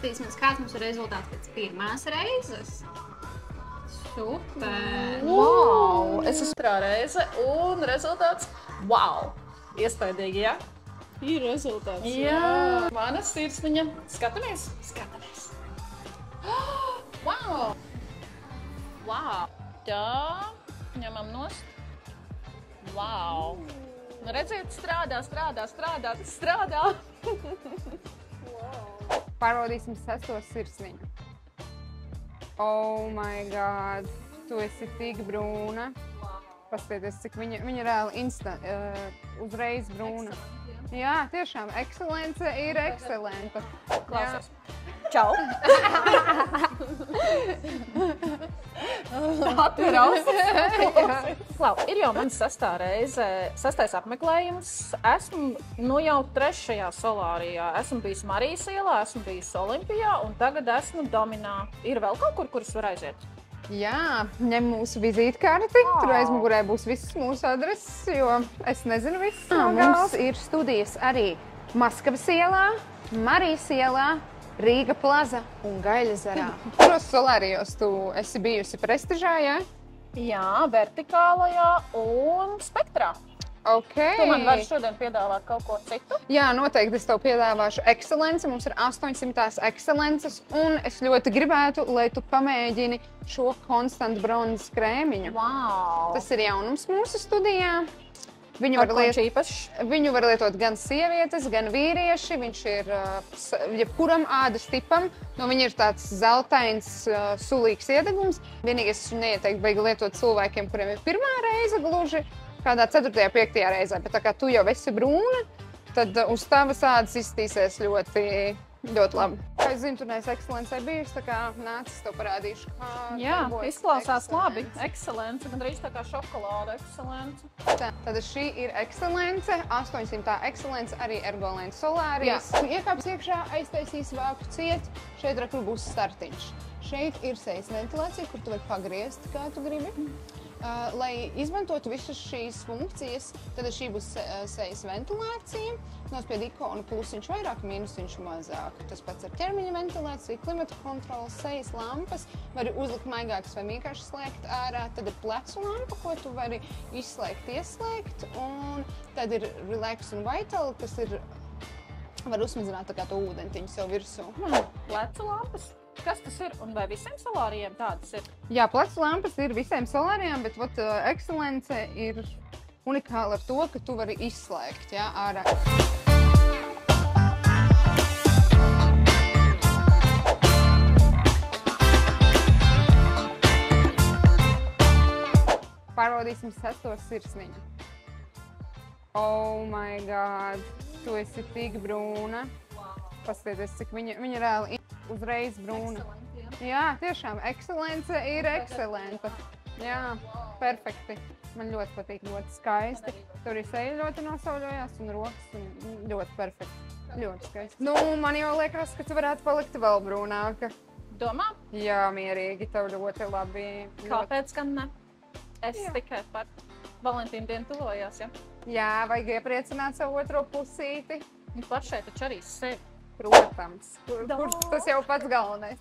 Paskatīsimies, kāds mums ir rezultāts pēc pirmās reizes. Super! Wow! Es esmu otrā reize un rezultāts wow! Iespaidīgi, jā? Ir rezultāts. Jā! Mana sirsniņa. Skatāmies? Skatāmies! Wow! Wow! Tā, ņemam nost. Wow! Nu redziet, strādā! Pārbaudīsim sesto sirsniņu. Oh my god, tu esi tik brūna. Paskatieties, cik viņa reāli uzreiz brūna. Jā, tiešām, ekscelence ir ekscelenta. Klausies. Čau! Atver ausis. Klau, ir jau mans sastais apmeklējums. Esmu jau 3. solārijā. Esmu bijis Marijas ielā, esmu bijis Olimpijā un tagad esmu Dominā. Ir vēl kaut kur, kur es varu aiziet? Jā, ņem mūsu vizītkarti. Tur aizmugurē būs visas mūsu adreses, jo es nezinu visu. Mums ir studijas arī Maskavas ielā, Marijas ielā, Rīga plaza un Gaļazarā. Kuros solārijos tu esi bijusi prestižā, jā? Jā, vertikālajā un spektrā. Ok. Tu man vari šodien piedāvāt kaut ko citu? Jā, noteikti es tev piedāvāšu ekscelenci. Mums ir 800 ekscelences, un es ļoti gribētu, lai tu pamēģini šo Constant bronzas krēmiņu. Wow! Tas ir jaunums mūsu studijā. Viņu var lietot gan sievietes, gan vīrieši. Viņš ir jebkuram ādas tipam. No viņa ir tāds zeltains, sulīgs iedegums. Vienīgais es neieteiktu baigi lietot cilvēkiem, kuriem ir pirmā reize gluži, kādā 4. 5. reizē. Bet tā kā tu jau esi brūna, tad uz tavas ādas izstīsies ļoti labi. Kā es zinu, tu neesi ekscelencē bijusi, tā kā nācis tev parādīšu, kā Jā, darbojas izklausās labi. ekscelence. Ekscelence, gandrīz tā kā šokolāda ekscelence. Tad šī ir ekscelence, 800 ekscelence, arī Ergolēns solārijas. Tu iekāps iekšā, aiztaisīs vāku ciet, šeit rekur būs startiņš. Šeit ir sejas ventilācija, kur tu vari pagriezt, kā tu gribi. Lai izmantotu visas šīs funkcijas, tad šī būs sejas ventilācija. Nospied ikonu plusiņš vairāk, mīnusiņš mazāk. Tas pats ar ķermeņa ventilāciju, klimata kontroli, sejas lampas. Vari uzlikt maigākas vai vienkārši slēgt ārā. Tad ir plecu lampa, ko tu vari izslēgt, ieslēgt. Un tad ir Relax un Vital, kas var uzsmadzināt tā kā to ūdentiņu sev virsū. Plecu lampas? Kas tas ir un vai visiem solārijiem tādas ir? Jā, plecu lampas ir visiem solārijām, bet ekscelence ir unikāla ar to, ka tu vari izslēgt ārā. Pārbaudīsim sesto sirsniņu. Oh my god, tu esi tik brūna. Paskatieties, cik viņa reāli uzreiz brūna. Jā, tiešām, ekscelence ir ekscelenta. Jā, perfekti. Man ļoti patīk, ļoti skaisti. Tur arī seja ļoti nosauļojās un rokas ļoti perfekti. Ļoti skaisti. Nu, man jau liekas, ka tu varētu palikt vēl brūnāka. Domā? Jā, mierīgi, tev ļoti labi. Kāpēc gan ne? Es tikai par Valentīnu dienu tuvojās, ja? Jā, vajag iepriecināt savu otro pusīti. Un pašai taču arī sevi. Protams. Tas jau pats galvenais.